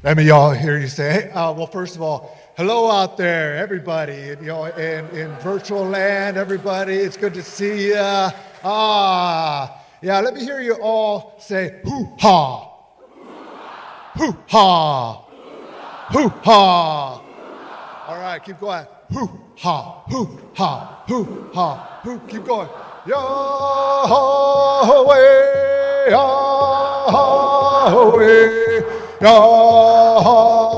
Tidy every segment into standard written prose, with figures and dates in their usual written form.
Let me all hear you say, hey, well, first of all, hello out there, everybody, in virtual land, everybody. It's good to see you. Yeah, let me hear you all say, hoo-ha, hoo-ha, hoo-ha. All right, keep going. Hoo-ha, hoo-ha, hoo-ha, hoo. Keep going. Yahweh, Yahweh, Yahweh,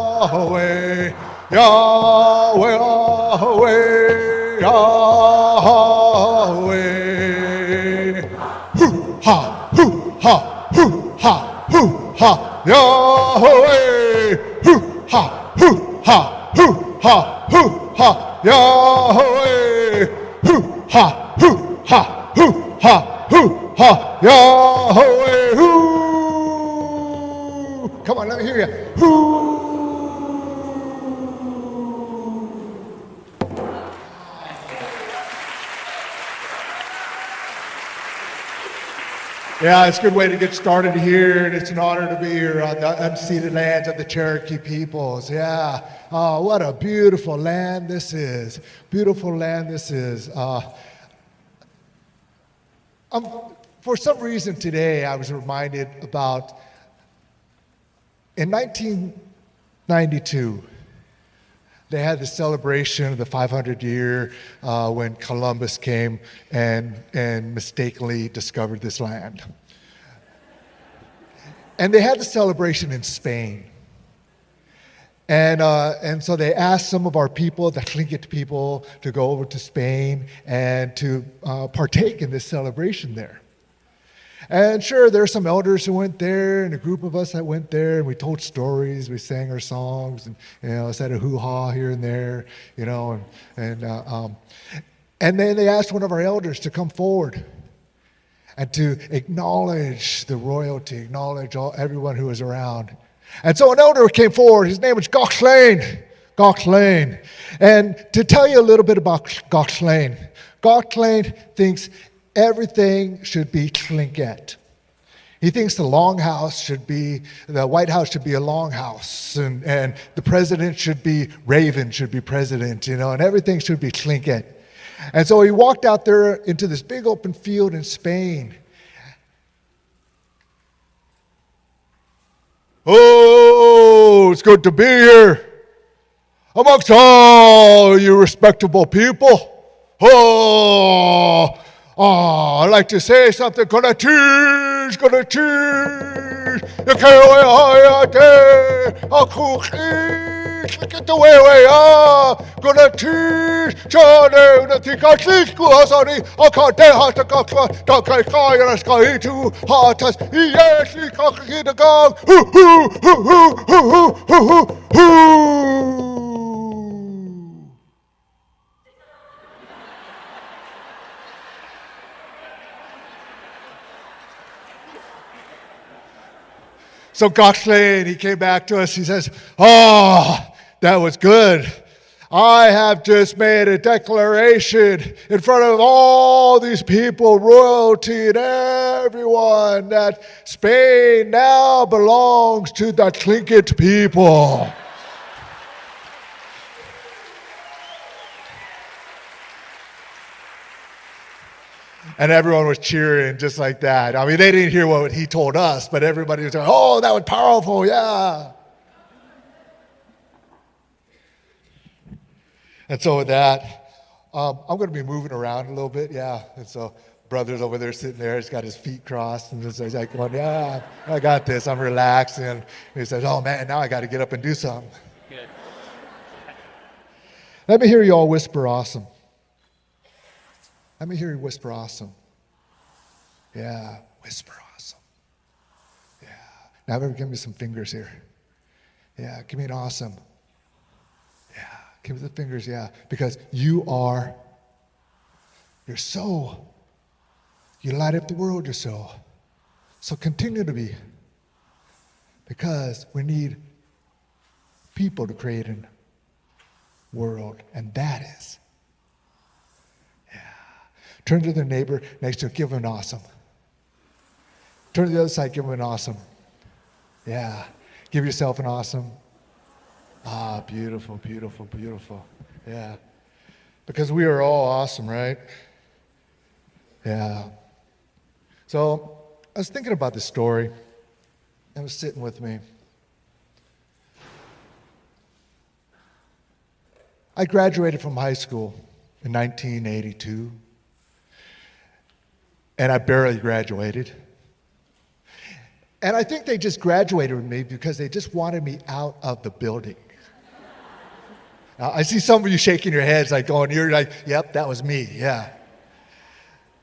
Yahweh, Yahweh, Yahweh. Hoo-ha, hoo-ha, hoo-ha, hoo-ha, Yahweh. Hoo-ha, hoo-ha, hoo-ha, hoo-ha, Yahweh. Hoo-ha, hoo-ha, hoo-ha, hoo-ha, Yahweh. Hoo. Come on, let me hear you. Hoo. Yeah, it's a good way to get started here, and it's an honor to be here on the unceded lands of the Cherokee peoples. Yeah, what a beautiful land this is. Beautiful land this is. For some reason today, I was reminded about in 1992, they had the celebration of the 500 year when Columbus came and mistakenly discovered this land. And they had the celebration in Spain. And so they asked some of our people, the Tlingit people, to go over to Spain and to partake in this celebration there. And sure, there are some elders who went there, and a group of us that went there, and we told stories, we sang our songs, and said a hoo-ha here and there, and then they asked one of our elders to come forward and to acknowledge the royalty, acknowledge everyone who was around. And so an elder came forward. His name was Gauchlain. And to tell you a little bit about Gauchlain thinks everything should be Tlingit. He thinks the White House should be a longhouse, and the president should be Raven, should be president, and everything should be Tlingit. And so he walked out there into this big open field in Spain. Oh, it's good to be here amongst all you respectable people. I'd like to say something. Gonna teach. You can't wait, I'll cook, get the way, gonna teach. Johnny, nothing I teach, go, sorry, I can't tell to go, don't get fire, let's go into hot as yes, he can't get the gong. Hoo. So Gauchlain, he came back to us, he says, that was good. I have just made a declaration in front of all these people, royalty and everyone, that Spain now belongs to the Tlingit people. And everyone was cheering just like that. I mean, they didn't hear what he told us, but everybody was like, oh, that was powerful, yeah. And so with that, I'm going to be moving around a little bit, yeah. And so brother's over there sitting there, he's got his feet crossed, and he's like, going, yeah, I got this, I'm relaxed. And he says, oh man, now I got to get up and do something. Good. Let me hear you all whisper awesome. Let me hear you whisper awesome. Yeah, whisper awesome. Yeah. Now everyone give me some fingers here. Yeah, give me an awesome. Yeah, give me the fingers, yeah. Because you're so, you light up the world, you're so. So continue to be. Because we need people to create a world, and that is. Turn to their neighbor next to you, give them an awesome. Turn to the other side, give them an awesome. Yeah. Give yourself an awesome. Ah, beautiful, beautiful, beautiful. Yeah. Because we are all awesome, right? Yeah. So I was thinking about this story. It was sitting with me. I graduated from high school in 1982, and I barely graduated. And I think they just graduated with me because they just wanted me out of the building. Now, I see some of you shaking your heads like going, you're like, yep, that was me, yeah.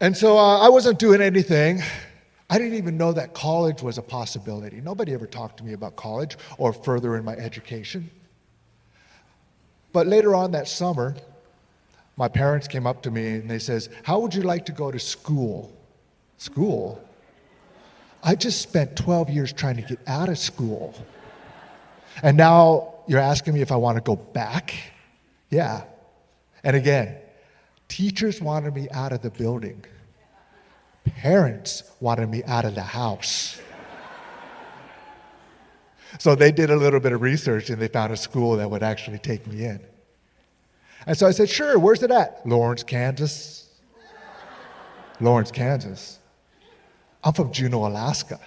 And so I wasn't doing anything. I didn't even know that college was a possibility. Nobody ever talked to me about college or further in my education. But later on that summer, my parents came up to me and they says, how would you like to go to school? School? I just spent 12 years trying to get out of school. And now you're asking me if I want to go back? Yeah. And again, teachers wanted me out of the building. Parents wanted me out of the house. So they did a little bit of research and they found a school that would actually take me in. And so I said, sure, where's it at? Lawrence, Kansas. Lawrence, Kansas. I'm from Juneau, Alaska.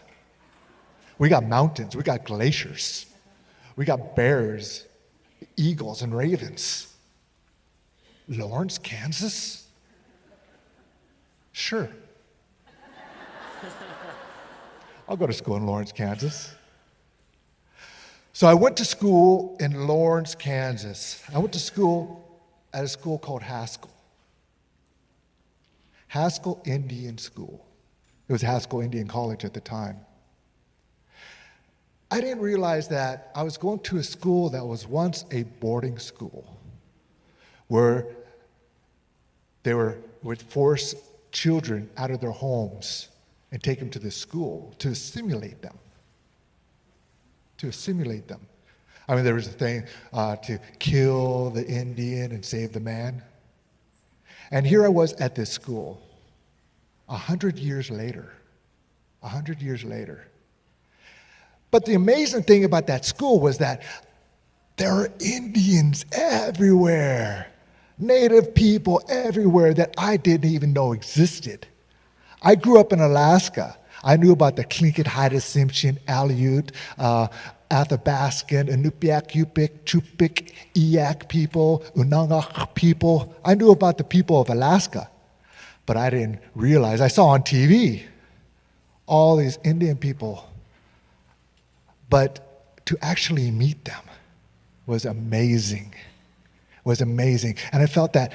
We got mountains, we got glaciers, we got bears, eagles, and ravens. Lawrence, Kansas? Sure. I'll go to school in Lawrence, Kansas. So I went to school in Lawrence, Kansas. I went to school at a school called Haskell. Haskell Indian School. It was Haskell Indian College at the time. I didn't realize that I was going to a school that was once a boarding school where they would force children out of their homes and take them to the school to assimilate them. To assimilate them. I mean, there was a thing to kill the Indian and save the man. And here I was at this school, 100 years later. 100 years later. But the amazing thing about that school was that there are Indians everywhere, Native people everywhere that I didn't even know existed. I grew up in Alaska. I knew about the Tlingit, Haida, Tsimshian, Aleut, Athabaskan, Inupiaq, Yupik, Chupik, Eyak people, Unangak people. I knew about the people of Alaska, but I didn't realize. I saw on TV all these Indian people, but to actually meet them was amazing. Was amazing. And I felt that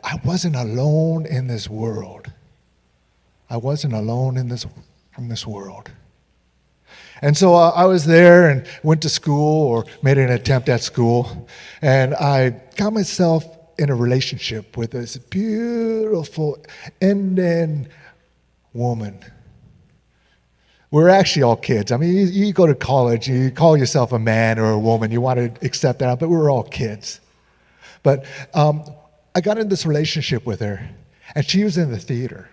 I wasn't alone in this world. I wasn't alone in this world. And so I was there and went to school or made an attempt at school. And I got myself in a relationship with this beautiful Indian woman. We're actually all kids. I mean, you go to college, you call yourself a man or a woman, you want to accept that, but we were all kids. But I got in this relationship with her, and she was in the theater.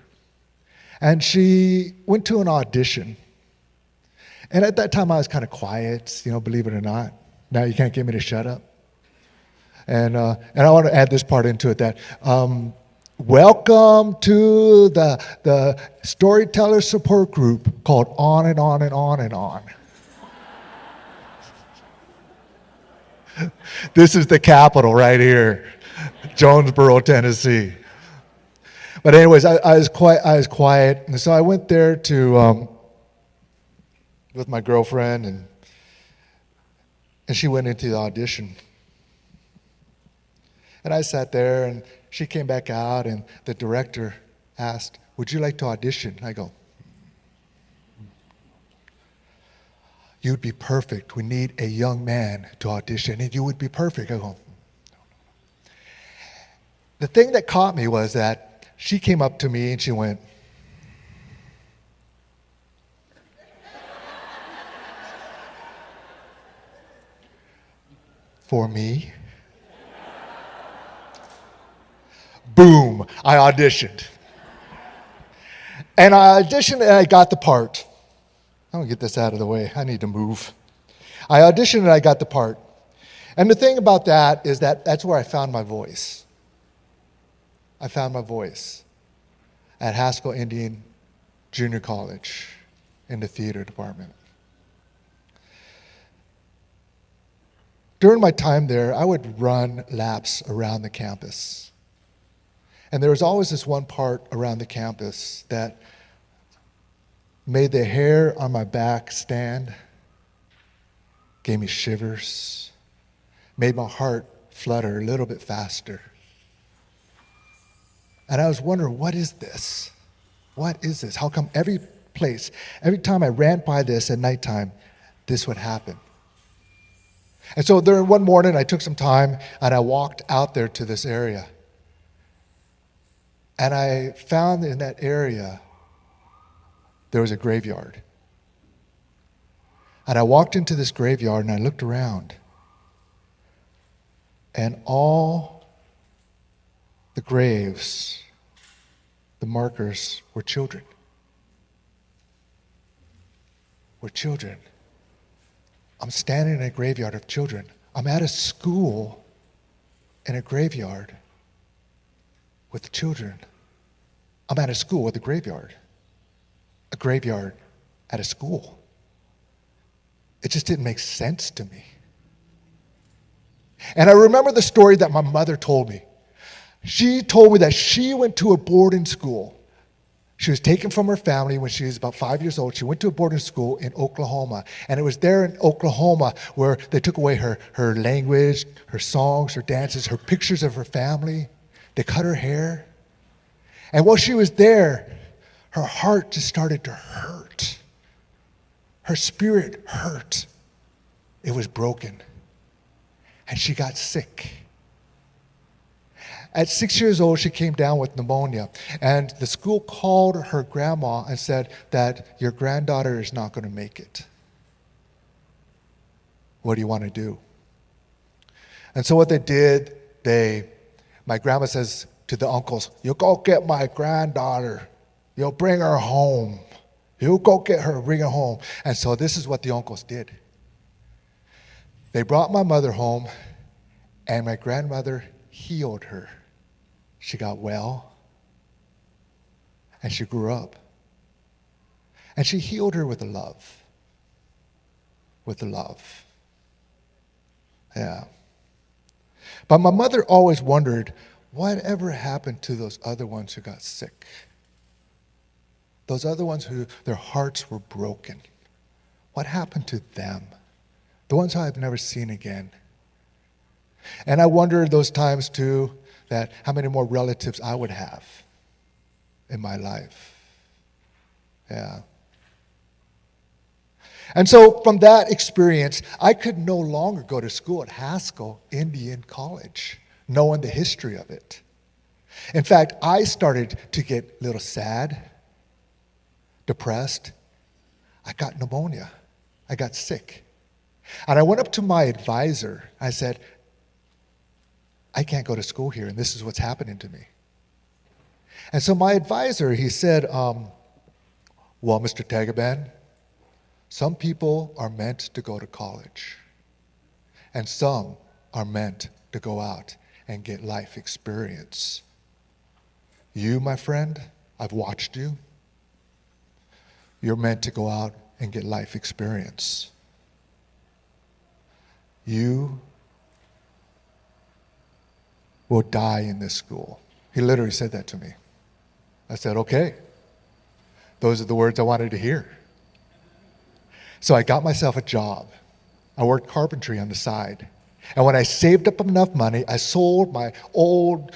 And she went to an audition. And at that time, I was kind of quiet, believe it or not. Now you can't get me to shut up. And I want to add this part into it that welcome to the storyteller support group called On and On and On and On. This is the capital right here, Jonesboro, Tennessee. But anyways, I was quiet, and so I went there to with my girlfriend, and she went into the audition. And I sat there, and she came back out, and the director asked, "Would you like to audition?" I go, "You'd be perfect. We need a young man to audition, and you would be perfect." I go, the thing that caught me was that she came up to me and she went, "For me?" Boom, I auditioned. And I auditioned and I got the part. I'm gonna get this out of the way. I need to move. I auditioned and I got the part. And the thing about that is that that's where I found my voice. I found my voice at Haskell Indian Junior College in the theater department. During my time there, I would run laps around the campus. And there was always this one part around the campus that made the hair on my back stand, gave me shivers, made my heart flutter a little bit faster. And I was wondering, what is this? What is this? How come every time I ran by this at nighttime, this would happen? And so there, one morning, I took some time and I walked out there to this area. And I found in that area, there was a graveyard. And I walked into this graveyard and I looked around. And all the graves, the markers, were children. Were children. I'm standing in a graveyard of children. I'm at a school in a graveyard with children. I'm at a school with a graveyard. A graveyard at a school. It just didn't make sense to me. And I remember the story that my mother told me. She told me that she went to a boarding school. She was taken from her family when she was about 5 years old. She went to a boarding school in Oklahoma. And it was there in Oklahoma where they took away her language, her songs, her dances, her pictures of her family. They cut her hair. And while she was there, her heart just started to hurt. Her spirit hurt. It was broken. And she got sick. At 6 years old, she came down with pneumonia. And the school called her grandma and said that your granddaughter is not going to make it. What do you want to do? And so what they did, my grandma says to the uncles, you go get my granddaughter. You'll bring her home. You go get her, bring her home. And so this is what the uncles did. They brought my mother home, and my grandmother healed her. She got well, and she grew up. And she healed her with love. With love. Yeah. But my mother always wondered, whatever happened to those other ones who got sick? Those other ones who their hearts were broken. What happened to them? The ones I've never seen again. And I wonder those times too, that how many more relatives I would have in my life. Yeah. And so from that experience, I could no longer go to school at Haskell Indian College, knowing the history of it. In fact, I started to get a little sad, depressed. I got pneumonia. I got sick. And I went up to my advisor. I said, I can't go to school here, and this is what's happening to me. And so my advisor, he said, well, Mr. Tagaban, some people are meant to go to college, and some are meant to go out and get life experience. You, my friend, I've watched you. You're meant to go out and get life experience. You will die in this school. He literally said that to me. I said, okay. Those are the words I wanted to hear. So I got myself a job. I worked carpentry on the side. And when I saved up enough money, I sold my old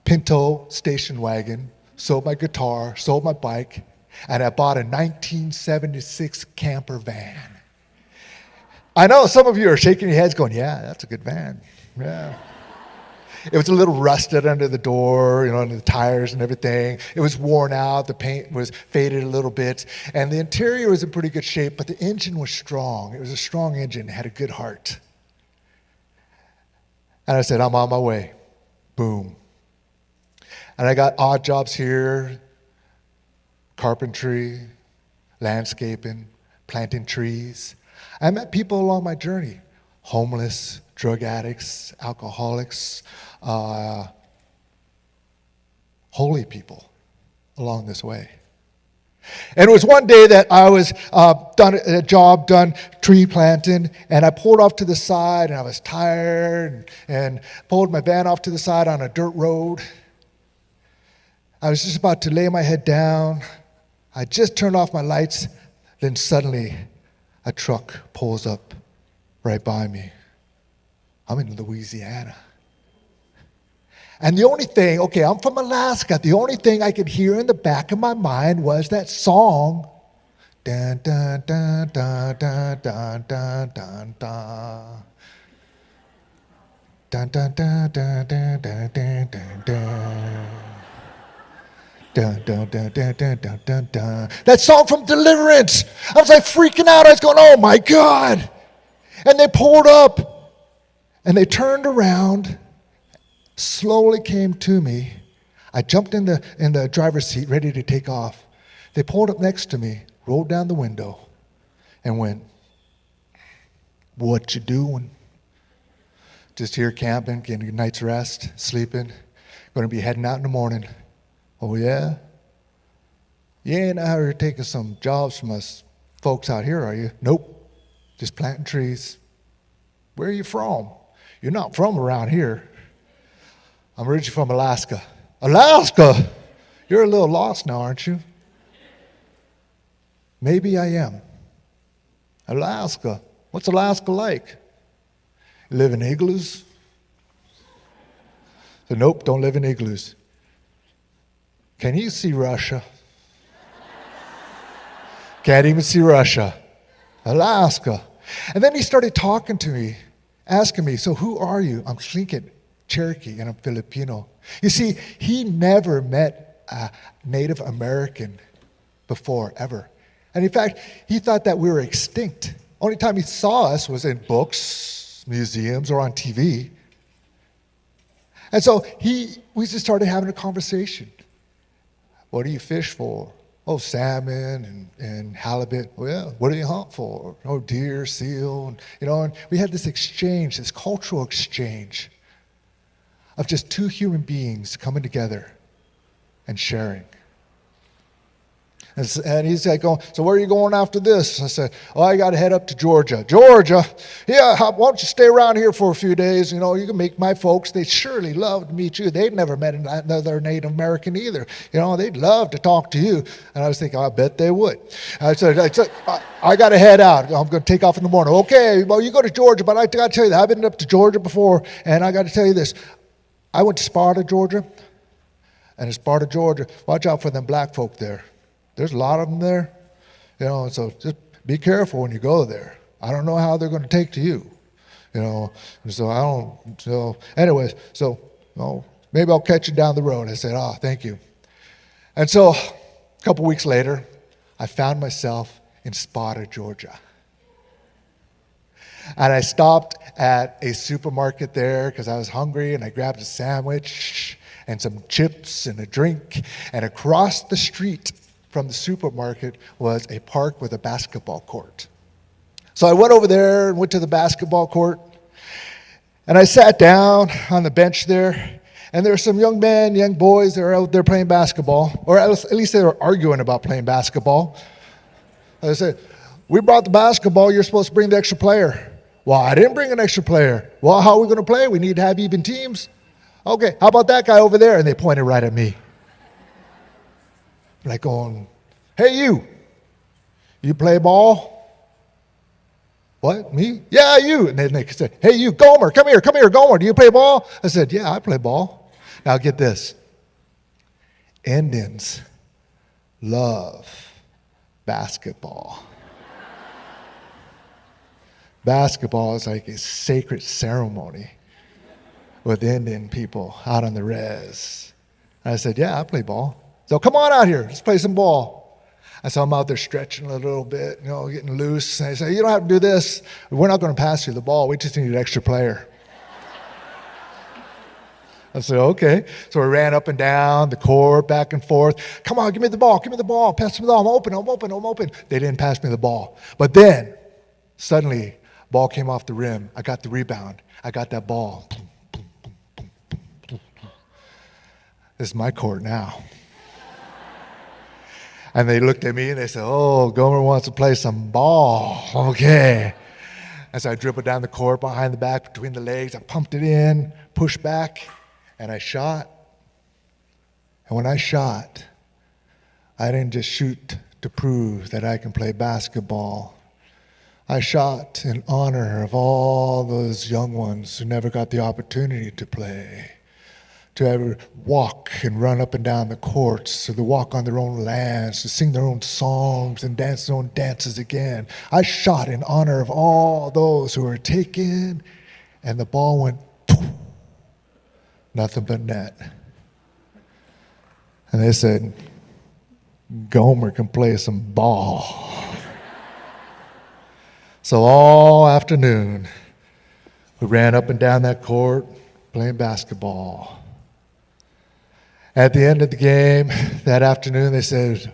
Pinto station wagon, sold my guitar, sold my bike, and I bought a 1976 camper van. I know some of you are shaking your heads going, yeah, that's a good van. Yeah. It was a little rusted under the door, under the tires and everything. It was worn out. The paint was faded a little bit. And the interior was in pretty good shape, but the engine was strong. It was a strong engine. It had a good heart. And I said, I'm on my way. Boom. And I got odd jobs here, carpentry, landscaping, planting trees. I met people along my journey, homeless, drug addicts, alcoholics, holy people along this way. And it was one day that I was done tree planting, and I pulled off to the side, and I was tired, and pulled my van off to the side on a dirt road. I was just about to lay my head down. I just turned off my lights, then suddenly a truck pulls up right by me. I'm in Louisiana. And the only thing, okay, I'm from Alaska. The only thing I could hear in the back of my mind was that song. Dun, dun, dun, dun, dun, dun, dun, dun, dun. Dun, dun, dun, dun, dun, dun, dun, dun, dun. Dun, dun, dun, dun, dun, dun, dun, dun. That song from Deliverance. I was like freaking out. I was going, oh my God. And they pulled up and they turned around, slowly came to me. I jumped in the driver's seat, ready to take off. They pulled up next to me, rolled down the window, and went, what you doing? Just here camping, getting a night's rest, sleeping. Going to be heading out in the morning. Oh, yeah? You ain't out here taking some jobs from us folks out here, are you? Nope. Just planting trees. Where are you from? You're not from around here. I'm originally from Alaska. Alaska? You're a little lost now, aren't you? Maybe I am. Alaska. What's Alaska like? You live in igloos? So, nope, don't live in igloos. Can you see Russia? Can't even see Russia. Alaska. And then he started talking to me, asking me, so who are you? I'm Tlingit, Cherokee, and I'm Filipino. You see, he never met a Native American before, ever. And in fact, he thought that we were extinct. Only time he saw us was in books, museums, or on TV. And so we just started having a conversation. What do you fish for? Oh, salmon and halibut. Well, yeah, what do you hunt for? Oh, deer, seal. And we had this exchange, this cultural exchange of just two human beings coming together and sharing. And he's like, oh, so where are you going after this? I said, oh, I got to head up to Georgia. Georgia? Yeah, why don't you stay around here for a few days? You can meet my folks. They'd surely love to meet you. They'd never met another Native American either. They'd love to talk to you. And I was thinking, I bet they would. I said I got to head out. I'm going to take off in the morning. Okay, well, you go to Georgia, but I got to tell you that I've been up to Georgia before, and I got to tell you this. I went to Sparta, Georgia, and in Sparta, Georgia, watch out for them black folk there. There's a lot of them there, so just be careful when you go there. I don't know how they're going to take to you, and so anyways, maybe I'll catch you down the road. I said, thank you. And so a couple weeks later, I found myself in Sparta, Georgia. And I stopped at a supermarket there because I was hungry, and I grabbed a sandwich and some chips and a drink, and across the street from the supermarket was a park with a basketball court. So I went over there and went to the basketball court, and I sat down on the bench there, and there were some young men, young boys that were out there playing basketball, or at least they were arguing about playing basketball. I said, we brought the basketball, you're supposed to bring the extra player. Well, I didn't bring an extra player. Well, how are we going to play? We need to have even teams. Okay, how about that guy over there? And they pointed right at me. Like going, hey, you play ball? What, me? Yeah, you. And then they said, hey, you, Gomer, come here, Gomer, do you play ball? I said, yeah, I play ball. Now get this. Indians love basketball. Basketball is like a sacred ceremony with Indian people out on the res. And I said, yeah, I play ball. So come on out here, let's play some ball. And so I'm out there stretching a little bit, getting loose. And I say, you don't have to do this. We're not going to pass you the ball. We just need an extra player. I said, okay. So we ran up and down the court, back and forth. Come on, give me the ball, pass me the ball. I'm open. They didn't pass me the ball. But then Suddenly, ball came off the rim. I got the rebound. I got that ball. This is my court now. And they looked at me and they said, oh, Gomer wants to play some ball. Okay. And so I dribbled down the court behind the back, between the legs. I pumped it in, pushed back, and I shot. And when I shot, I didn't just shoot to prove that I can play basketball. I shot in honor of all those young ones who never got the opportunity to play, to ever walk and run up and down the courts, to walk on their own lands, to sing their own songs and dance their own dances again. I shot in honor of all those who were taken, and the ball went poof, nothing but net. And they said, Gomer can play some ball. So all afternoon, we ran up and down that court playing basketball. At the end of the game that afternoon, they said,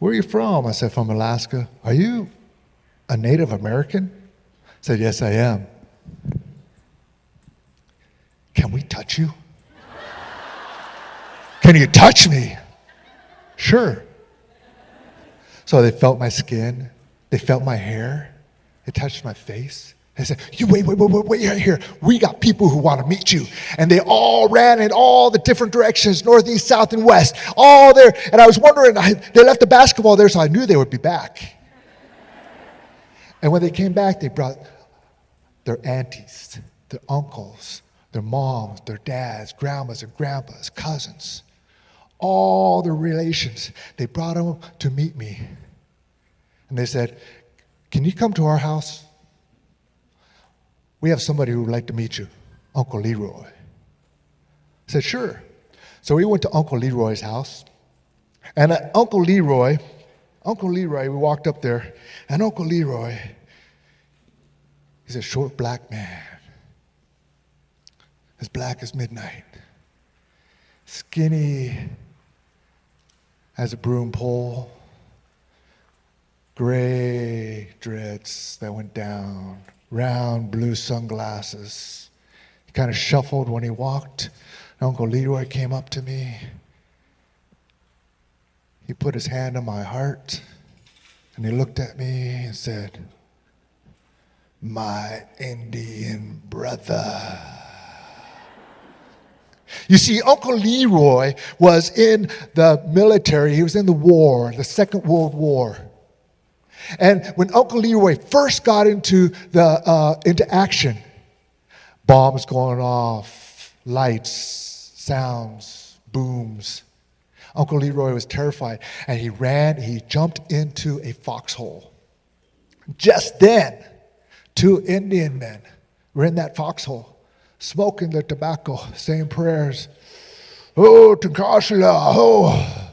where are you from? I said, from Alaska. Are you a Native American? I said, yes, I am. Can we touch you? Can you touch me? Sure. So they felt my skin. They felt my hair. They touched my face. They said, you wait here. We got people who want to meet you. And they all ran in all the different directions, north, east, south, and west, all there. And I was wondering, they left the basketball there, so I knew they would be back. And when they came back, they brought their aunties, their uncles, their moms, their dads, grandmas and grandpas, cousins, all their relations. They brought them to meet me. And they said, can you come to our house? We have somebody who would like to meet you, Uncle Leroy. I said, sure. So we went to Uncle Leroy's house. And Uncle Leroy, we walked up there, and Uncle Leroy, he's a short black man, as black as midnight, skinny as a broom pole, gray dreads that went down, round blue sunglasses. He kind of shuffled when he walked. Uncle Leroy came up to me. He put his hand on my heart, and he looked at me and said, my Indian brother. You see, Uncle Leroy was in the military. He was in the war, the Second World War. And when Uncle Leroy first got into action, bombs going off, lights, sounds, booms. Uncle Leroy was terrified, and he jumped into a foxhole. Just then, 2 Indian men were in that foxhole, smoking their tobacco, saying prayers. Oh, Tankashila, oh.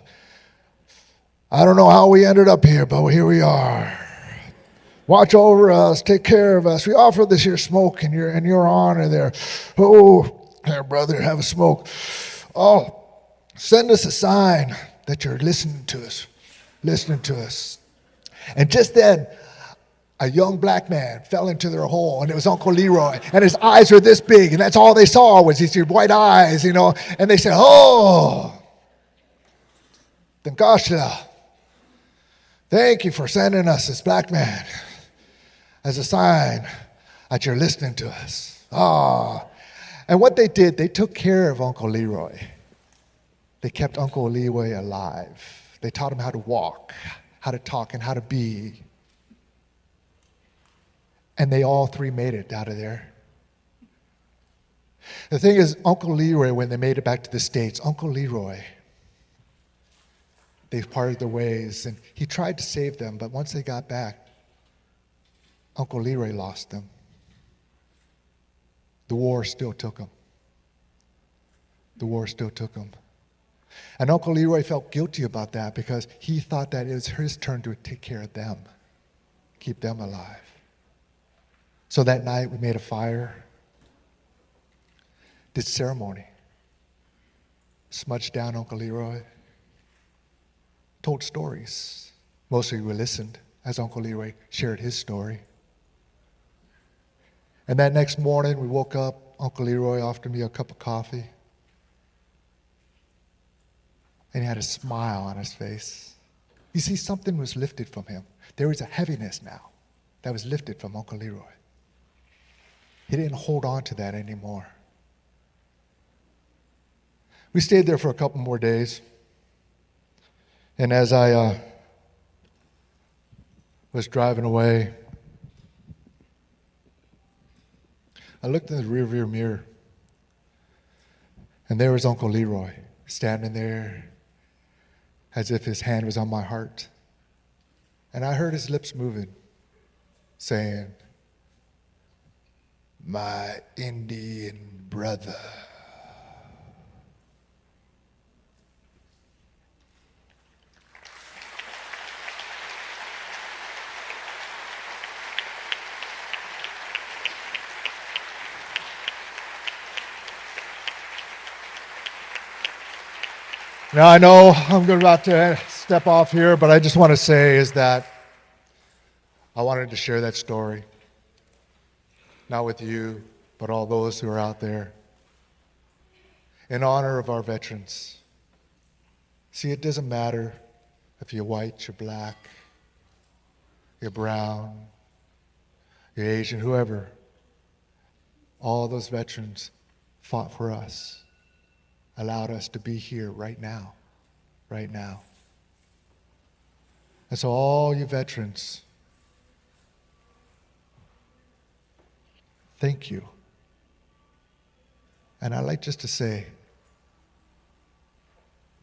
I don't know how we ended up here, but here we are. Watch over us, take care of us. We offer this here smoke in your honor there. Oh, there, brother, have a smoke. Oh, send us a sign that you're listening to us. And just then, a young black man fell into their hole, and it was Uncle Leroy, and his eyes were this big, and that's all they saw was these white eyes, and they said, oh, Dankashla. Thank you for sending us this black man as a sign that you're listening to us. And what they did, they took care of Uncle Leroy. They kept Uncle Leroy alive. They taught him how to walk, how to talk, and how to be. And they all 3 made it out of there. The thing is, Uncle Leroy, when they made it back to the States, Uncle Leroy, they parted their ways, and he tried to save them, but once they got back, Uncle Leroy lost them. The war still took him. And Uncle Leroy felt guilty about that because he thought that it was his turn to take care of them, keep them alive. So that night we made a fire, did ceremony, smudged down Uncle Leroy, told stories. Mostly we listened as Uncle Leroy shared his story. And that next morning, we woke up. Uncle Leroy offered me a cup of coffee. And he had a smile on his face. You see, something was lifted from him. There was a heaviness now that was lifted from Uncle Leroy. He didn't hold on to that anymore. We stayed there for a couple more days. And as I was driving away, I looked in the rearview mirror, and there was Uncle Leroy standing there as if his hand was on my heart. And I heard his lips moving, saying, "My Indian brother." Now, I know I'm about to step off here, but I just want to say is that I wanted to share that story, not with you, but all those who are out there, in honor of our veterans. See, it doesn't matter if you're white, you're black, you're brown, you're Asian, whoever. All those veterans fought for us, allowed us to be here right now, right now. And so all you veterans, thank you. And I'd like just to say,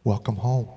welcome home.